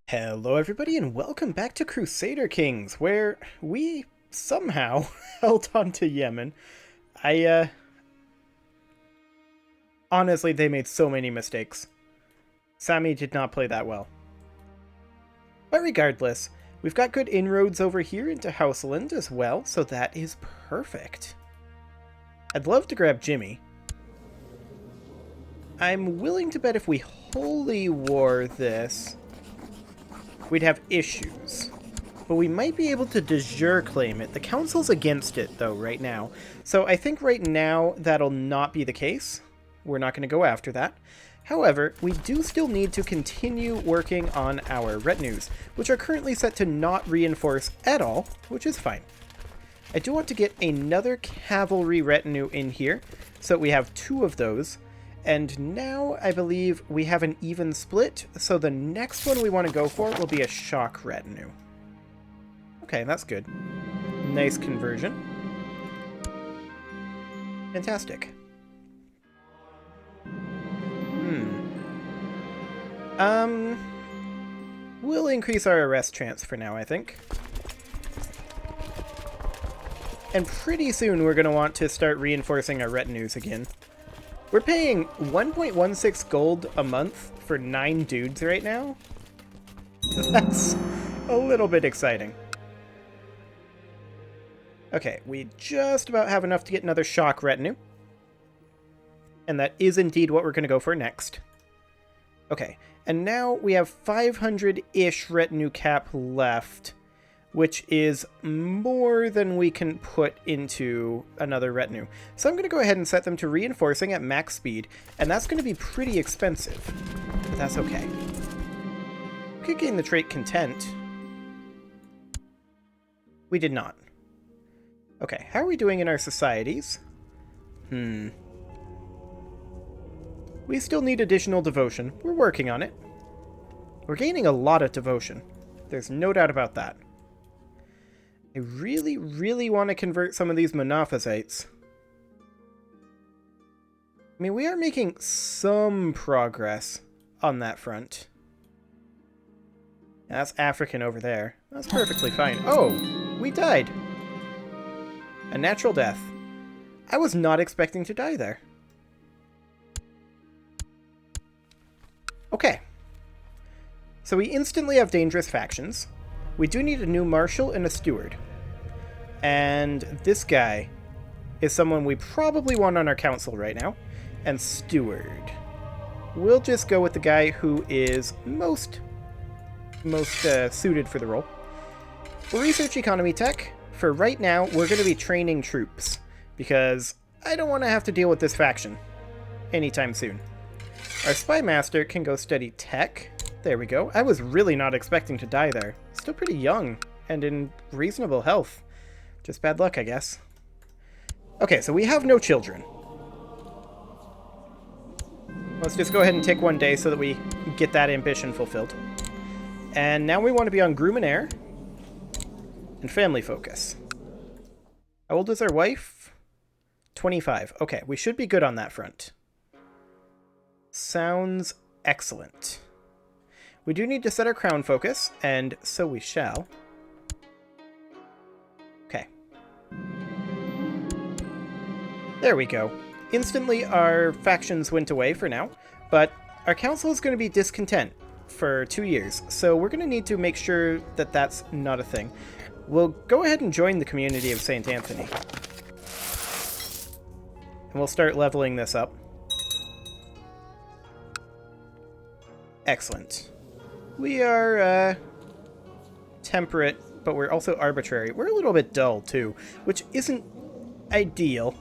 Hello everybody and welcome back to Crusader Kings, where we somehow held on to Yemen. Honestly, they made so many mistakes. Sami did not play that well. But regardless, we've got good inroads over here into Houseland as well, so that is perfect. I'd love to grab Jimmy. I'm willing to bet if we holy war this, we'd have issues. But we might be able to de jure claim it. The council's against it, though, right now. So I think right now that'll not be the case. We're not going to go after that. However, we do still need to continue working on our retinues, which are currently set to not reinforce at all, which is fine. I do want to get another cavalry retinue in here, so we have two of those. And now I believe we have an even split, so the next one we want to go for will be a shock retinue. Okay, that's good. Nice conversion. Fantastic. We'll increase our arrest chance for now, I think. And pretty soon we're going to want to start reinforcing our retinues again. We're paying 1.16 gold a month for 9 dudes right now. That's a little bit exciting. Okay, we just about have enough to get another shock retinue. And that is indeed what we're going to go for next. Okay, and now we have 500-ish retinue cap left, which is more than we can put into another retinue. So I'm going to go ahead and set them to reinforcing at max speed, and that's going to be pretty expensive, but that's okay. We could gain the trait Content. We did not. Okay, how are we doing in our societies? We still need additional devotion. We're working on it. We're gaining a lot of devotion. There's no doubt about that. I really, really want to convert some of these Monophysites. I mean, we are making some progress on that front. That's African over there. That's perfectly fine. Oh, we died. A natural death. I was not expecting to die there. Okay. So we instantly have dangerous factions. We do need a new marshal and a steward. And this guy is someone we probably want on our council right now. And steward. We'll just go with the guy who is most suited for the role. We'll research economy tech. For right now, we're going to be training troops. Because I don't want to have to deal with this faction anytime soon. Our spy master can go study tech. There we go. I was really not expecting to die there. Still pretty young and in reasonable health. Just bad luck, I guess. Okay, so we have no children. Let's just go ahead and take one day so that we get that ambition fulfilled. And now we want to be on Groom and Heir and family focus. How old is our wife? 25. Okay, we should be good on that front. Sounds excellent. We do need to set our crown focus, and so we shall. Okay. There we go. Instantly, our factions went away for now, but our council is going to be discontent for 2 years, so we're going to need to make sure that that's not a thing. We'll go ahead and join the community of St. Anthony. And we'll start leveling this up. Excellent. We are temperate, but we're also arbitrary. We're a little bit dull, too, which isn't ideal.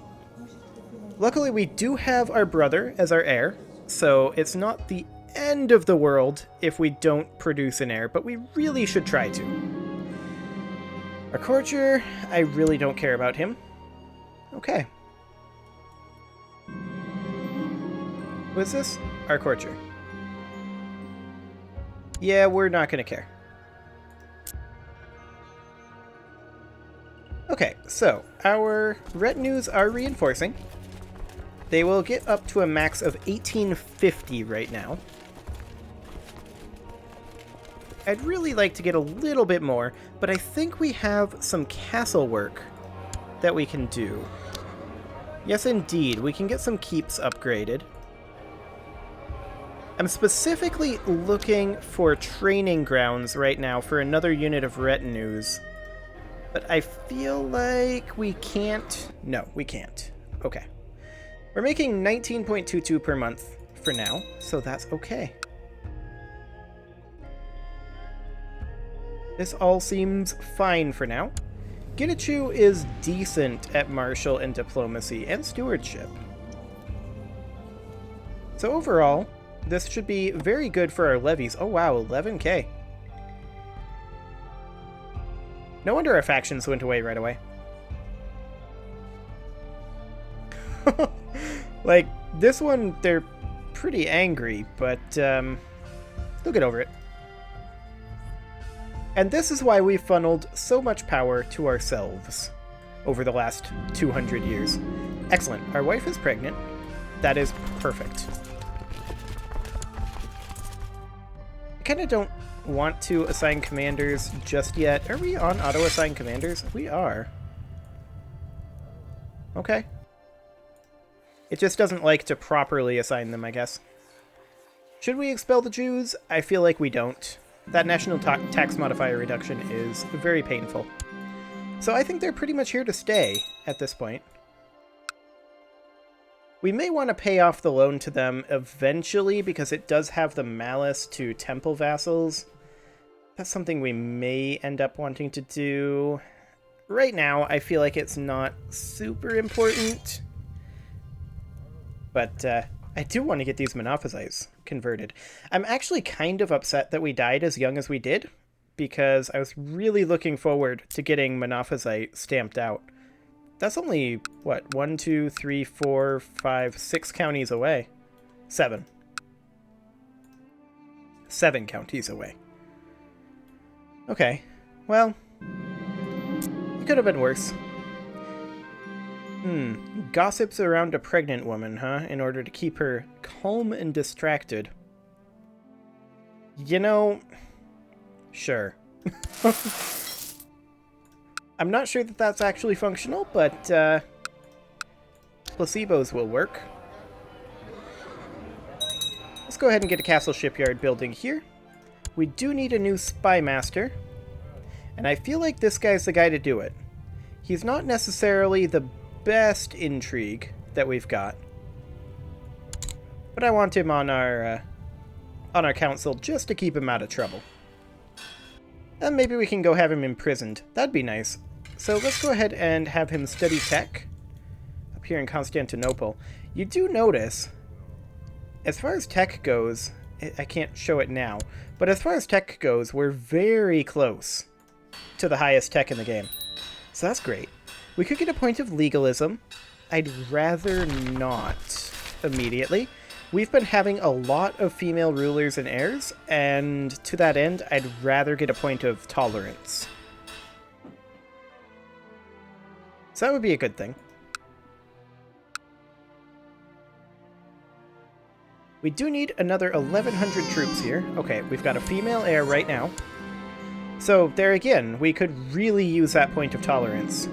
Luckily, we do have our brother as our heir, so it's not the end of the world if we don't produce an heir, but we really should try to. Our courtier, I really don't care about him. Okay. Who is this? Our courtier. Yeah, we're not going to care. Okay, so our retinues are reinforcing. They will get up to a max of 1850 right now. I'd really like to get a little bit more, but I think we have some castle work that we can do. Yes, indeed, we can get some keeps upgraded. I'm specifically looking for training grounds right now for another unit of retinues. But I feel like we can't... No, we can't. Okay. We're making 19.22 per month for now, so that's okay. This all seems fine for now. Gitachu is decent at martial and diplomacy and stewardship. So overall, this should be very good for our levies. Oh wow, 11k. No wonder our factions went away right away. Like, this one, they're pretty angry, but they'll get over it. And this is why we've funneled so much power to ourselves over the last 200 years. Excellent. Our wife is pregnant. That is perfect. I kind of don't want to assign commanders just yet. Are we on auto-assign commanders? We are. Okay. It just doesn't like to properly assign them, I guess. Should we expel the Jews? I feel like we don't. That national tax modifier reduction is very painful. So I think they're pretty much here to stay at this point. We may want to pay off the loan to them eventually because it does have the malice to temple vassals. That's something we may end up wanting to do. Right now, I feel like it's not super important. But I do want to get these Monophysites converted. I'm actually kind of upset that we died as young as we did, because I was really looking forward to getting Monophysite stamped out. That's only, what, 1, 2, 3, 4, 5, 6 counties away. 7. 7 counties away. Okay, well, it could have been worse. Gossips around a pregnant woman, huh? In order to keep her calm and distracted. You know, sure. I'm not sure that that's actually functional, but placebos will work. Let's go ahead and get a castle shipyard building here. We do need a new spy master, and I feel like this guy's the guy to do it. He's not necessarily the best intrigue that we've got, but I want him on our council just to keep him out of trouble. And maybe we can go have him imprisoned. That'd be nice. So let's go ahead and have him study tech up here in Constantinople. You do notice, as far as tech goes, I can't show it now, but as far as tech goes, we're very close to the highest tech in the game. So that's great. We could get a point of legalism. I'd rather not immediately. We've been having a lot of female rulers and heirs, and to that end, I'd rather get a point of tolerance. So that would be a good thing. We do need another 1,100 troops here. Okay, we've got a female heir right now. So there again, we could really use that point of tolerance.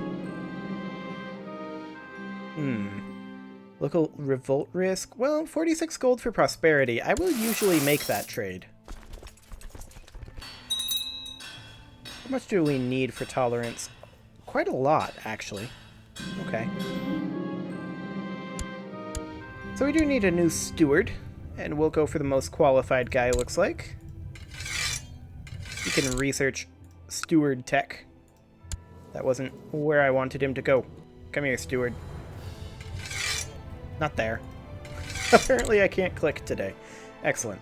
Local revolt risk? Well, 46 gold for prosperity. I will usually make that trade. How much do we need for tolerance? Quite a lot, actually. Okay. So we do need a new steward, and we'll go for the most qualified guy, looks like. You can research steward tech. That wasn't where I wanted him to go. Come here, steward. Not there. Apparently I can't click today. Excellent.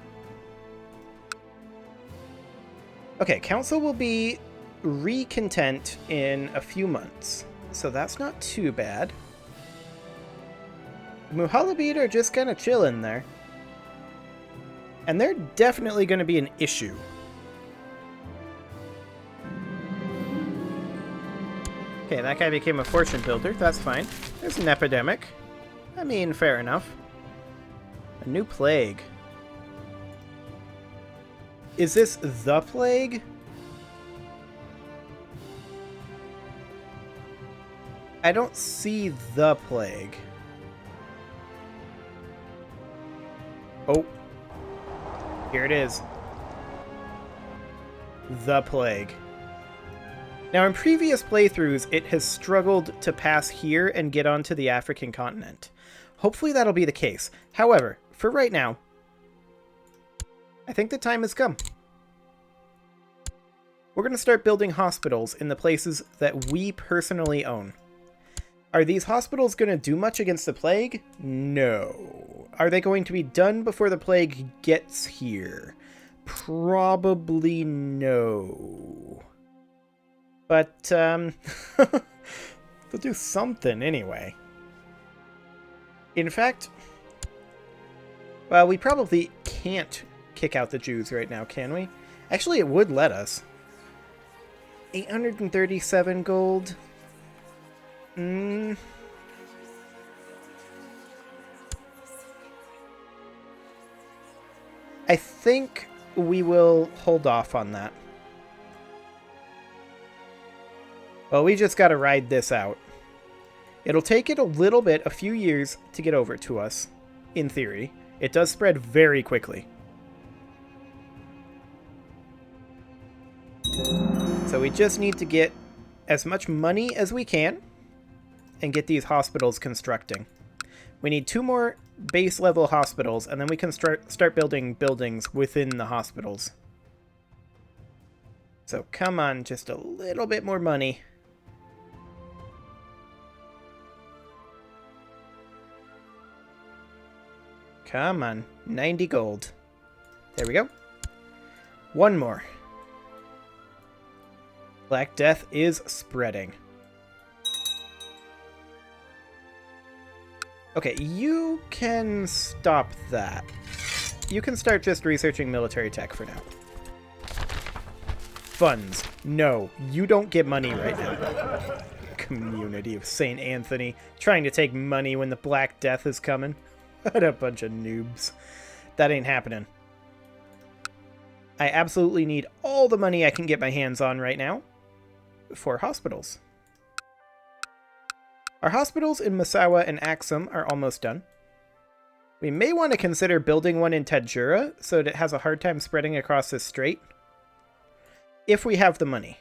Okay, council will be recontent in a few months, so that's not too bad. Muhalabid are just kind of chilling there. And they're definitely going to be an issue. Okay, that guy became a fortune builder. That's fine. There's an epidemic. I mean, fair enough. A new plague. Is this the plague? I don't see the plague. Oh. Here it is. The plague. Now, in previous playthroughs, it has struggled to pass here and get onto the African continent. Hopefully that'll be the case. However, for right now, I think the time has come. We're going to start building hospitals in the places that we personally own. Are these hospitals going to do much against the plague? No. Are they going to be done before the plague gets here? Probably no. But, they'll do something anyway. In fact, well, we probably can't kick out the Jews right now, can we? Actually, it would let us. 837 gold. I think we will hold off on that. Well, we just gotta ride this out. It'll take it a few years to get over to us, in theory. It does spread very quickly. So we just need to get as much money as we can and get these hospitals constructing. We need 2 more base level hospitals, and then we can start building buildings within the hospitals. So come on, just a little bit more money. Come on, 90 gold. There we go. 1 more. Black Death is spreading. Okay, you can stop that. You can start just researching military tech for now. Funds. No, you don't get money right now. Community of St. Anthony, trying to take money when the Black Death is coming. What a bunch of noobs. That ain't happening. I absolutely need all the money I can get my hands on right now for hospitals. Our hospitals in Massawa and Axum are almost done. We may want to consider building one in Tadjura so that it has a hard time spreading across this strait. If we have the money.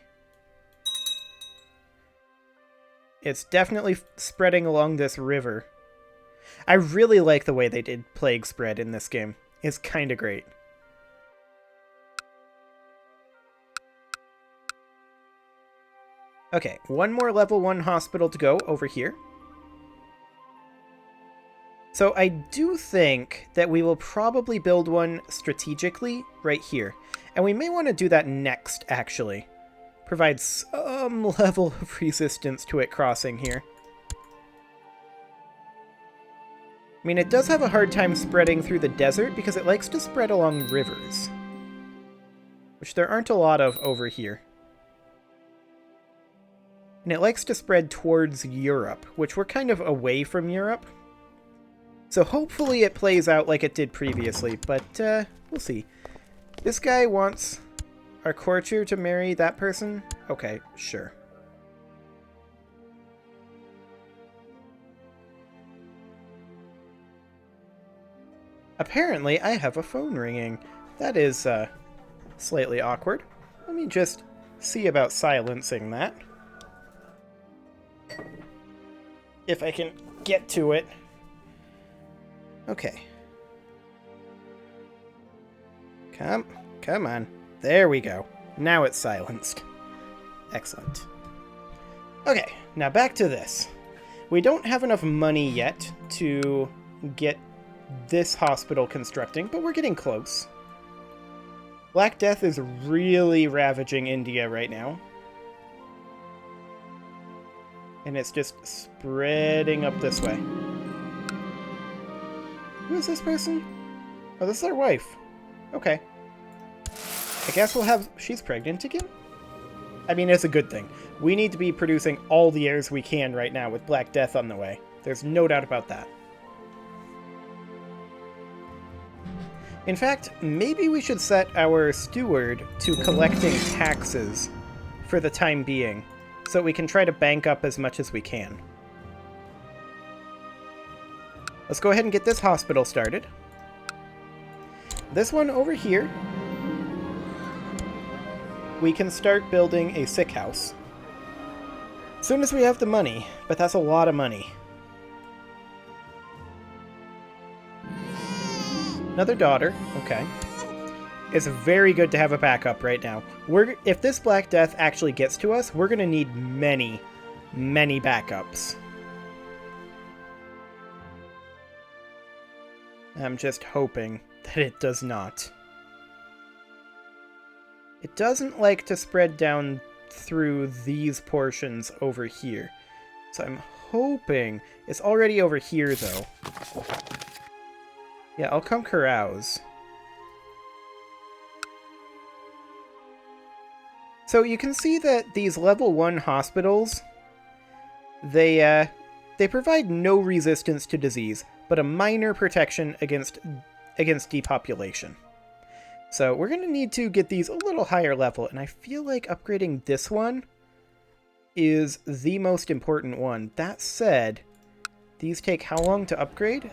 It's definitely spreading along this river. I really like the way they did plague spread in this game. It's kind of great. Okay, 1 more level 1 hospital to go over here. So I do think that we will probably build one strategically right here. And we may want to do that next, actually. Provide some level of resistance to it crossing here. I mean, it does have a hard time spreading through the desert because it likes to spread along rivers. Which there aren't a lot of over here. And it likes to spread towards Europe, which we're kind of away from Europe. So hopefully it plays out like it did previously, but we'll see. This guy wants our courtier to marry that person? Okay, sure. Apparently, I have a phone ringing. That is slightly awkward. Let me just see about silencing that. If I can get to it. Okay. Come on. There we go. Now it's silenced. Excellent. Okay, now back to this. We don't have enough money yet to get this hospital constructing, but we're getting close. Black Death is really ravaging India right now. And it's just spreading up this way. Who is this person? Oh, this is our wife. Okay. I guess we'll have... She's pregnant again? I mean, it's a good thing. We need to be producing all the heirs we can right now with Black Death on the way. There's no doubt about that. In fact, maybe we should set our steward to collecting taxes for the time being, so we can try to bank up as much as we can. Let's go ahead and get this hospital started. This one over here, we can start building a sick house. As soon as we have the money, but that's a lot of money. Another daughter, okay. It's very good to have a backup right now. If this Black Death actually gets to us, we're going to need many, many backups. I'm just hoping that it does not. It doesn't like to spread down through these portions over here. So I'm hoping... It's already over here, though. Yeah, I'll come carouse. So you can see that these level 1 hospitals, they provide no resistance to disease, but a minor protection against depopulation. So we're going to need to get these a little higher level, and I feel like upgrading this one is the most important one. That said, these take how long to upgrade?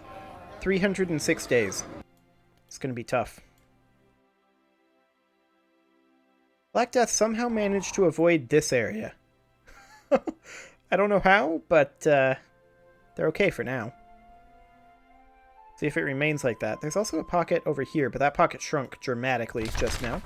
306 days. It's going to be tough. Black Death somehow managed to avoid this area. I don't know how, but they're okay for now. See if it remains like that. There's also a pocket over here, but that pocket shrunk dramatically just now.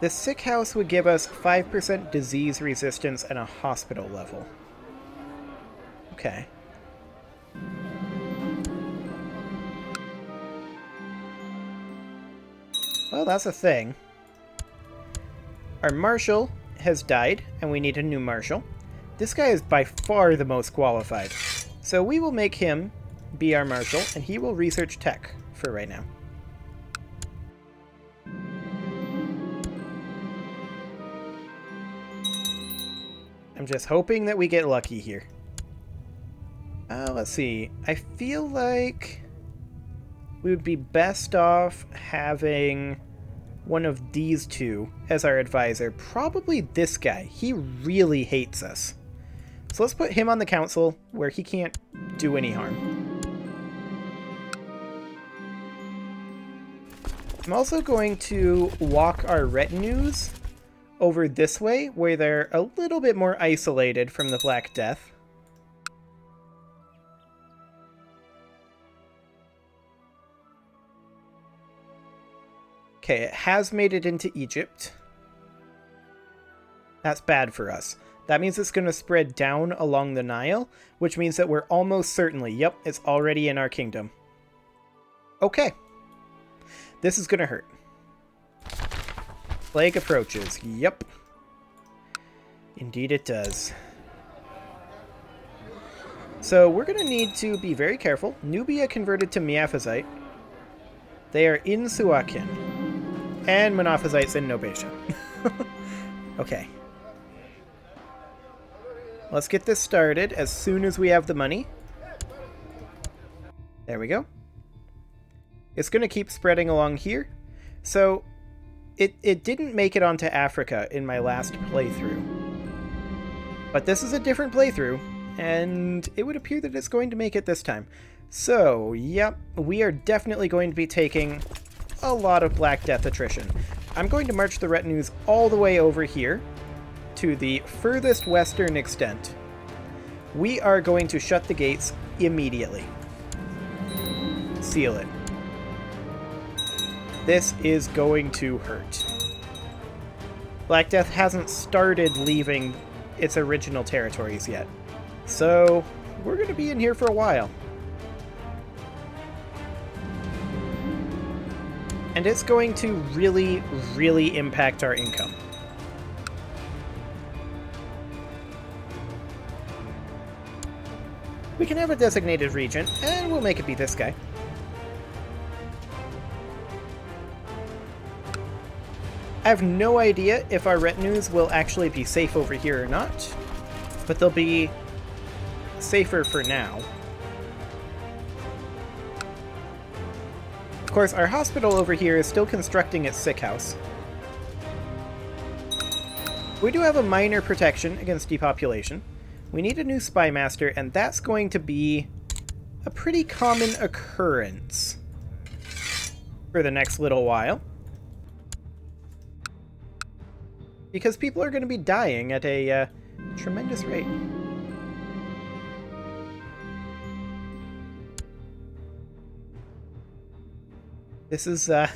This sick house would give us 5% disease resistance and a hospital level. Okay. Well, that's a thing. Our marshal has died, and we need a new marshal. This guy is by far the most qualified. So we will make him be our marshal, and he will research tech for right now. I'm just hoping that we get lucky here. Let's see. I feel like we would be best off having one of these two as our advisor. Probably this guy. He really hates us. So let's put him on the council where he can't do any harm. I'm also going to walk our retinues over this way, where they're a little bit more isolated from the Black Death. Okay, it has made it into Egypt. That's bad for us. That means it's going to spread down along the Nile, which means that we're almost certainly, yep, it's already in our kingdom. Okay. This is going to hurt. Plague approaches. Yep. Indeed it does. So we're going to need to be very careful. Nubia converted to Miaphysite. They are in Suakin. And Monophysites in Nobatia. Okay. Let's get this started as soon as we have the money. There we go. It's going to keep spreading along here. So it didn't make it onto Africa in my last playthrough. But this is a different playthrough, and it would appear that it's going to make it this time. So, yep, we are definitely going to be taking a lot of Black Death attrition. I'm going to march the retinues all the way over here to the furthest western extent. We are going to shut the gates immediately. Seal it. This is going to hurt. Black Death hasn't started leaving its original territories yet. So, we're going to be in here for a while. And it's going to really, really impact our income. We can have a designated region, and we'll make it be this guy. I have no idea if our retinues will actually be safe over here or not, but they'll be safer for now. Of course, our hospital over here is still constructing its sick house. We do have a minor protection against depopulation. We need a new spy master, and that's going to be a pretty common occurrence for the next little while. Because people are going to be dying at a tremendous rate. This is, this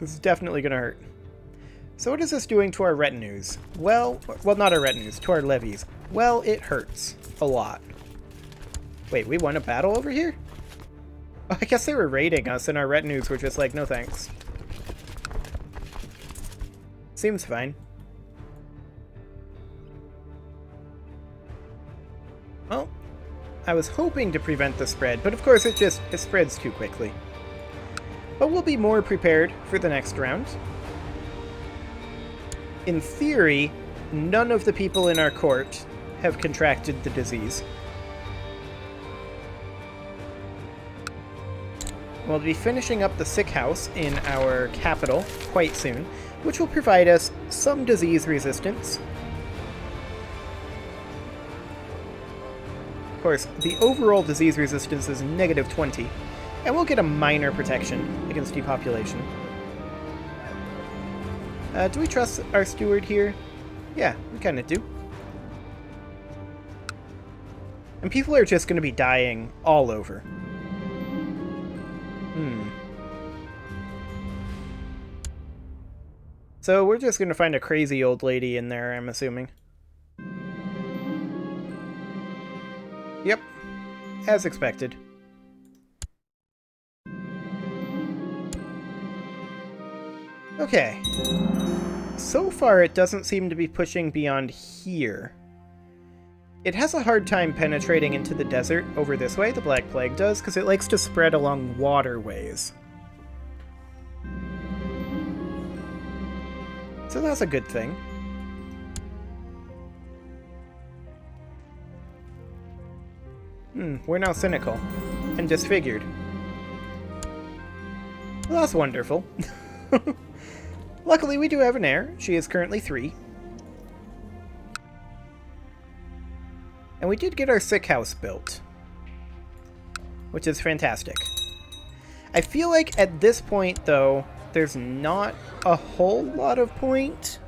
is definitely going to hurt. So what is this doing to our retinues? Well, not our retinues, to our levies. Well, it hurts a lot. Wait, we won a battle over here? Oh, I guess they were raiding us and our retinues were just like, no thanks. Seems fine. Well, I was hoping to prevent the spread, but of course it spreads too quickly. But we'll be more prepared for the next round. In theory, none of the people in our court have contracted the disease. We'll be finishing up the sick house in our capital quite soon, which will provide us some disease resistance. Of course, the overall disease resistance is -20, and we'll get a minor protection against depopulation. Do we trust our steward here? Yeah, we kind of do. And people are just going to be dying all over. So we're just going to find a crazy old lady in there, I'm assuming. Yep, as expected. Okay. So far, it doesn't seem to be pushing beyond here. It has a hard time penetrating into the desert over this way, the Black Plague does, because it likes to spread along waterways. So that's a good thing. We're now cynical and disfigured. Well, that's wonderful. Luckily, we do have an heir. She is currently 3. And we did get our sick house built, which is fantastic. I feel like at this point, though, there's not a whole lot of point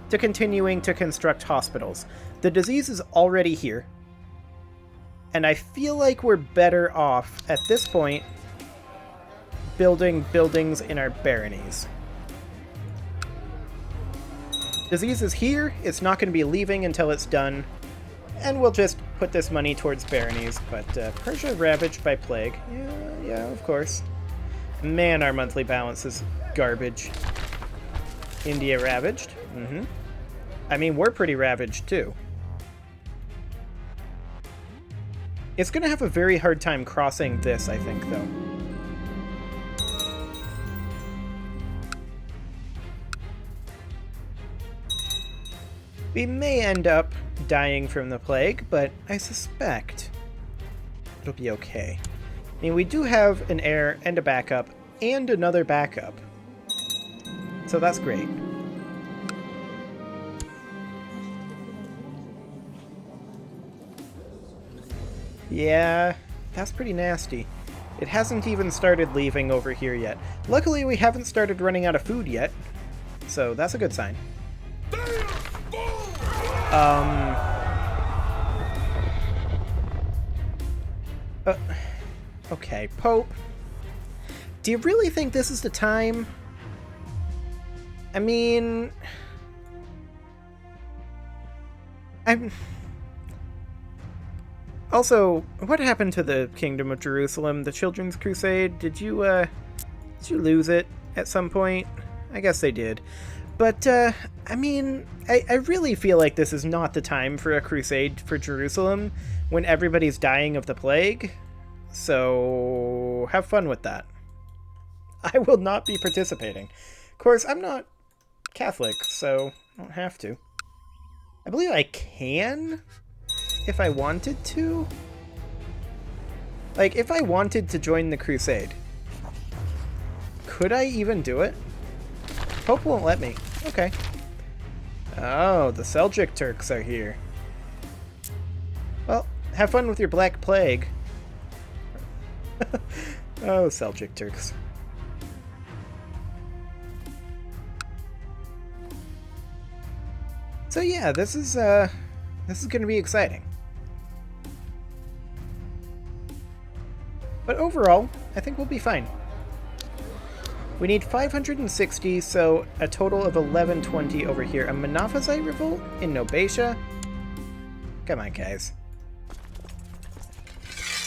to continuing to construct hospitals. The disease is already here, and I feel like we're better off at this point building buildings in our baronies. Disease is here, it's not going to be leaving until it's done, and we'll just put this money towards baronies, but Persia ravaged by plague. Yeah, of course. Man, our monthly balance is garbage. India ravaged. I mean, we're pretty ravaged, too. It's going to have a very hard time crossing this, I think, though. We may end up dying from the plague, but I suspect it'll be okay. I mean, we do have an heir and a backup and another backup. So that's great. Yeah, that's pretty nasty. It hasn't even started leaving over here yet. Luckily, we haven't started running out of food yet, so that's a good sign. Okay, Pope. Do you really think this is the time? I mean... Also, what happened to the Kingdom of Jerusalem, the Children's Crusade? Did you lose it at some point? I guess they did. But, I mean, I really feel like this is not the time for a crusade for Jerusalem when everybody's dying of the plague. So, have fun with that. I will not be participating. Of course, I'm not Catholic, so I don't have to. I believe I can if I wanted to. Like, if I wanted to join the Crusade, could I even do it? Pope won't let me. Okay. Oh, the Seljuk Turks are here. Well, have fun with your Black Plague. Oh, Seljuk Turks. So yeah, this is going to be exciting. But overall, I think we'll be fine. We need 560, so a total of 1120 over here. A Monophysite revolt in Nobatia. Come on, guys.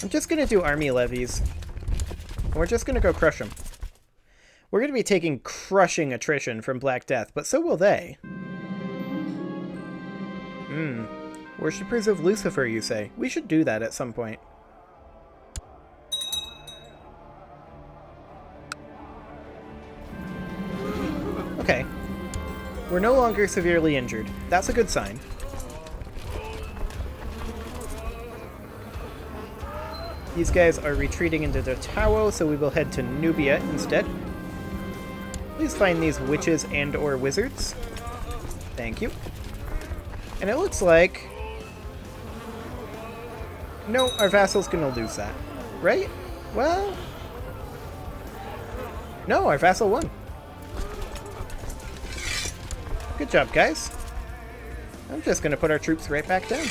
I'm just going to do army levies. And we're just going to go crush them. We're going to be taking crushing attrition from Black Death, but so will they. Worshippers of Lucifer, you say? We should do that at some point. Okay. We're no longer severely injured. That's a good sign. These guys are retreating into the Tao, so we will head to Nubia instead. Please find these witches and or wizards. Thank you. And it looks like... No, our vassal's gonna lose that. Right? Well... No, our vassal won. Good job, guys. I'm just gonna put our troops right back down.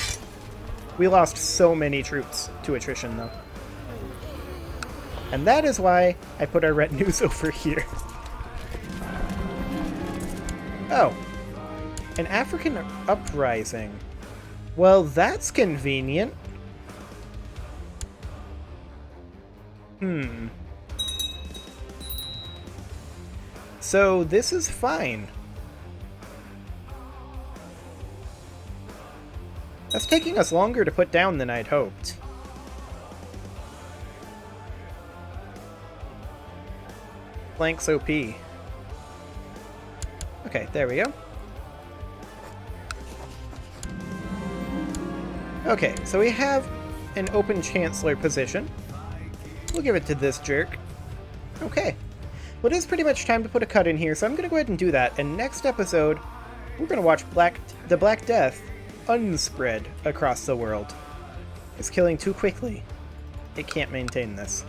We lost so many troops to attrition, though. And that is why I put our retinues over here. Oh. An African uprising. Well, that's convenient. So this is fine. That's taking us longer to put down than I'd hoped. Flanks OP. Okay, there we go. Okay, so we have an open Chancellor position. We'll give it to this jerk. Okay. Well, it is pretty much time to put a cut in here, so I'm going to go ahead and do that. And next episode, we're going to watch the Black Death unspread across the world. It's killing too quickly. It can't maintain this.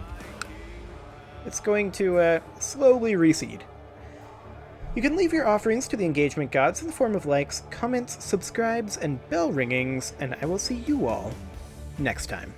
It's going to slowly reseed. You can leave your offerings to the engagement gods in the form of likes, comments, subscribes, and bell ringings, and I will see you all next time.